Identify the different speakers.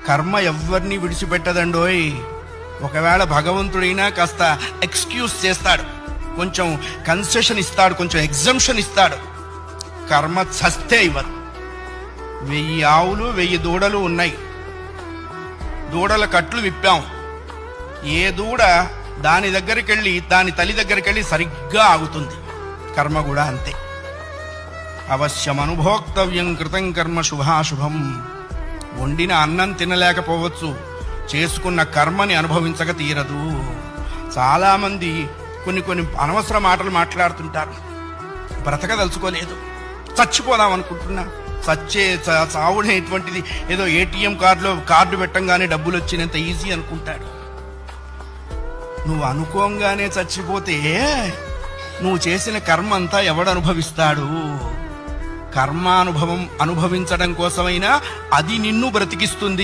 Speaker 1: కర్మ ఎవ్వరిని విడిచిపెట్టదండోయ్. ఒకవేళ భగవంతుడైనా కాస్త ఎక్స్క్యూజ్ చేస్తాడు, కొంచెం కన్సెషన్ ఇస్తాడు, కొంచెం ఎగ్జంప్షన్ ఇస్తాడు. కర్మ చస్తే ఇవ్వదు. 1000 ఆవులు 1000 దూడలు ఉన్నాయి. దూడల కట్లు విప్పాం. ఏ దూడ దాని దగ్గరికి వెళ్ళి దాని తల్లి దగ్గరికి వెళ్ళి సరిగ్గా ఆగుతుంది. కర్మ కూడా అంతే. అవశ్యం అనుభోక్తవ్యం కృతం కర్మ శుభాశుభం. వండిన అన్నం తినలేకపోవచ్చు, చేసుకున్న కర్మని అనుభవించక తీరదు. చాలామంది కొన్ని అనవసర మాటలు మాట్లాడుతుంటారు. బ్రతకదలుచుకోలేదు, చచ్చిపోదాం అనుకుంటున్నా. చావుడేటువంటిది ఏదో ఏటీఎం కార్డు పెట్టంగానే డబ్బులు వచ్చినంత ఈజీ అనుకుంటాడు. నువ్వు అనుకోంగానే చచ్చిపోతే నువ్వు చేసిన కర్మ అంతా ఎవడు అనుభవిస్తాడు? కర్మానుభవం అనుభవించడం కోసమైనా అది నిన్ను బ్రతికిస్తుంది.